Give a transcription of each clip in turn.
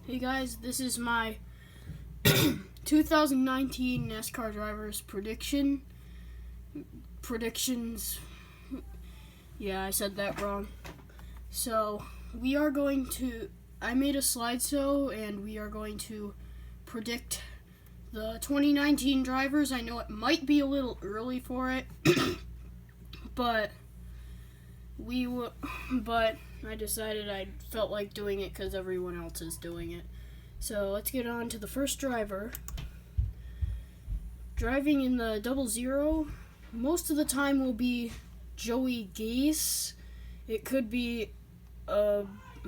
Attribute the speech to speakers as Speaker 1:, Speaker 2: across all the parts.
Speaker 1: Hey guys, this is my 2019 NASCAR drivers predictions. Yeah, I said that wrong. So, I made a slideshow and we are going to predict the 2019 drivers. I know it might be a little early for it, but I decided I felt like doing it because everyone else is doing it. So let's get on to the first driver. Driving in the 00, most of the time will be Joey Gase. It could be a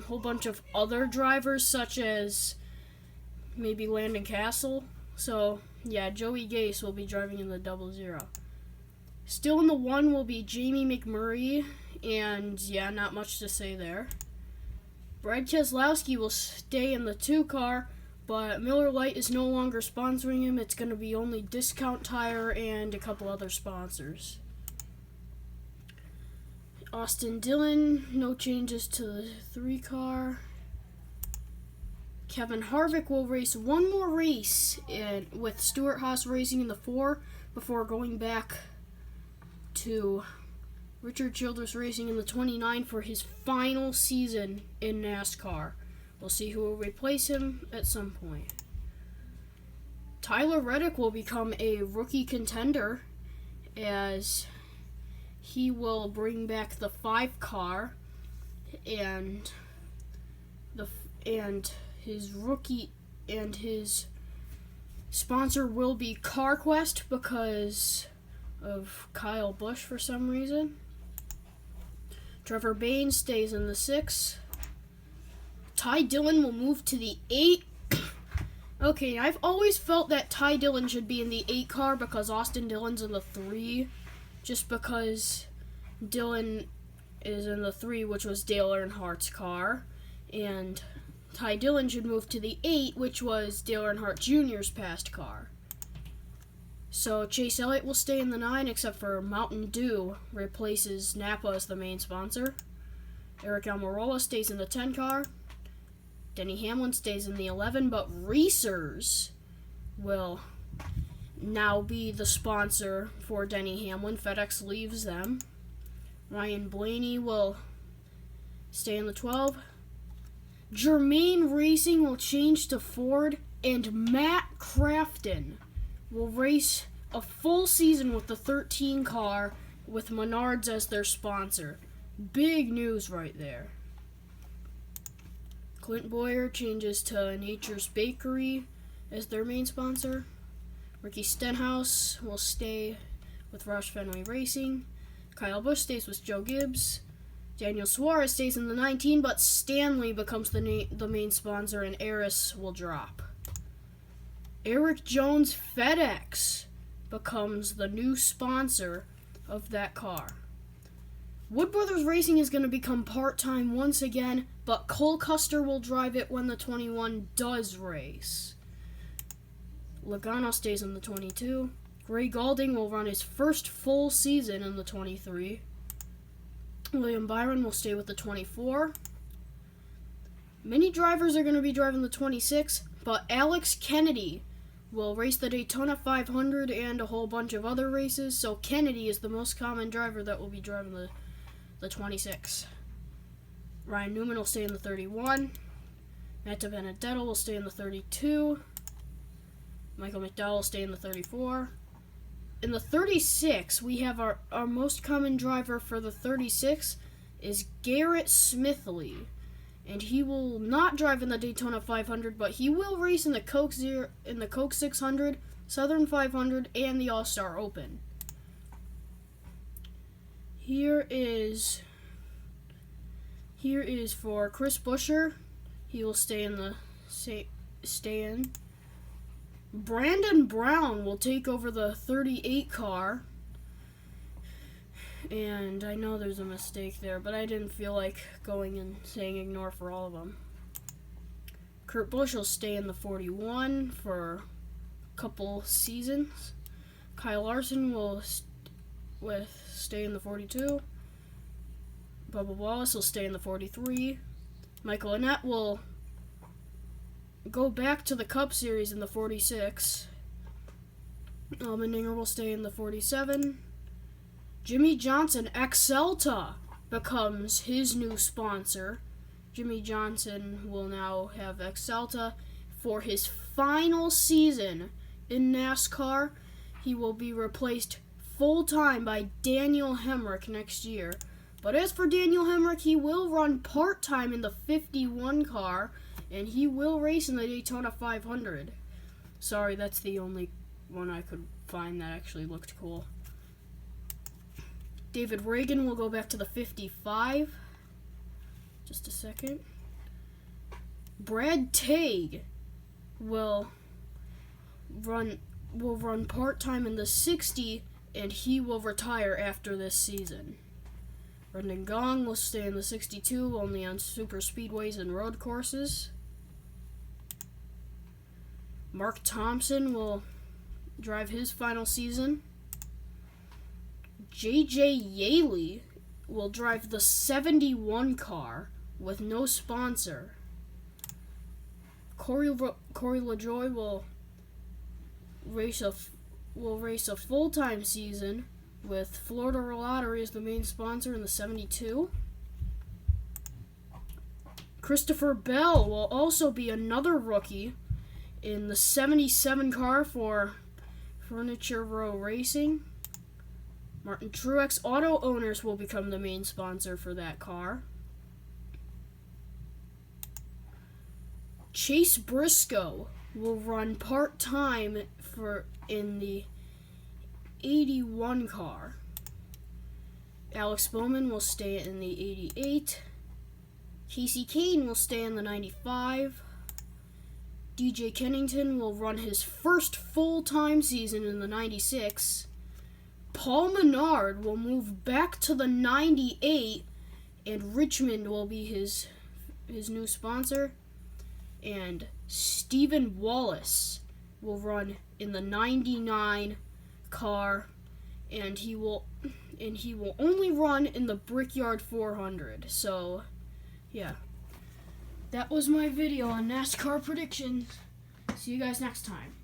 Speaker 1: whole bunch of other drivers, such as maybe Landon Castle. So yeah, Joey Gase will be driving in the 00. Still in the 1 will be Jamie McMurray. And yeah, not much to say there. Brad Keselowski will stay in the 2 car, but Miller Lite is no longer sponsoring him. It's going to be only Discount Tire and a couple other sponsors. Austin Dillon, no changes to the 3 car. Kevin Harvick will race one more race with Stewart Haas Racing in the 4 before going back to Richard Childress Racing in the 29 for his final season in NASCAR. We'll see who will replace him at some point. Tyler Reddick will become a rookie contender as he will bring back the 5 car and his sponsor will be CarQuest because of Kyle Busch for some reason. Trevor Baynes stays in the 6. Ty Dillon will move to the 8. Okay, I've always felt that Ty Dillon should be in the 8 car because Austin Dillon's in the 3. Just because Dillon is in the 3, which was Dale Earnhardt's car. And Ty Dillon should move to the 8, which was Dale Earnhardt Jr.'s past car. So Chase Elliott will stay in the 9, except for Mountain Dew replaces Napa as the main sponsor. Eric Almirola stays in the 10 car. Denny Hamlin stays in the 11, but Racers will now be the sponsor for Denny Hamlin. FedEx leaves them. Ryan Blaney will stay in the 12. Germain Racing will change to Ford, and Matt Crafton will race a full season with the 13 car with Menards as their sponsor. Big news right there. Clint Boyer changes to Nature's Bakery as their main sponsor. Ricky Stenhouse will stay with Roush Fenway Racing. Kyle Busch stays with Joe Gibbs. Daniel Suarez stays in the 19, but Stanley becomes the main sponsor and Eris will drop. Eric Jones FedEx becomes the new sponsor of that car. Wood Brothers Racing is going to become part-time once again, but Cole Custer will drive it when the 21 does race. Logano stays in the 22. Ray Goulding will run his first full season in the 23. William Byron will stay with the 24. Many drivers are going to be driving the 26, but Alex Kennedy will race the Daytona 500 and a whole bunch of other races, so Kennedy is the most common driver that will be driving the 26. Ryan Newman will stay in the 31. Matt Benedetto will stay in the 32. Michael McDowell will stay in the 34. In the 36, we have our most common driver for the 36 is Garrett Smithley. And he will not drive in the Daytona 500, but he will race in the Coke 600, Southern 500, and the All-Star Open. Here is for Chris Buescher. He will stay in. Brandon Brown will take over the 38 car. And I know there's a mistake there, but I didn't feel like going and saying ignore for all of them. Kurt Busch will stay in the 41 for a couple seasons. Kyle Larson will stay in the 42. Bubba Wallace will stay in the 43. Michael Annett will go back to the Cup Series in the 46. Allmendinger will stay in the 47. Jimmy Johnson, Axalta, becomes his new sponsor. Jimmy Johnson will now have Axalta for his final season in NASCAR. He will be replaced full-time by Daniel Hemrick next year. But as for Daniel Hemrick, he will run part-time in the 51 car, and he will race in the Daytona 500. Sorry, that's the only one I could find that actually looked cool. David Reagan will go back to the 55. Just a second. Brad Tague will run part-time in the 60, and he will retire after this season. Brendan Gaughan will stay in the 62, only on super speedways and road courses. Mark Thompson will drive his final season. J.J. Yaley will drive the 71 car with no sponsor. Corey LaJoie will race a full-time season with Florida Lottery as the main sponsor in the 72. Christopher Bell will also be another rookie in the 77 car for Furniture Row Racing. Martin Truex Auto Owners will become the main sponsor for that car. Chase Briscoe will run part-time in the 81 car. Alex Bowman will stay in the 88. Casey Kane will stay in the 95. DJ Kennington will run his first full-time season in the 96. Paul Menard will move back to the 98, and Richmond will be his new sponsor. And Stephen Wallace will run in the 99 car, and he will only run in the Brickyard 400. So, yeah. That was my video on NASCAR predictions. See you guys next time.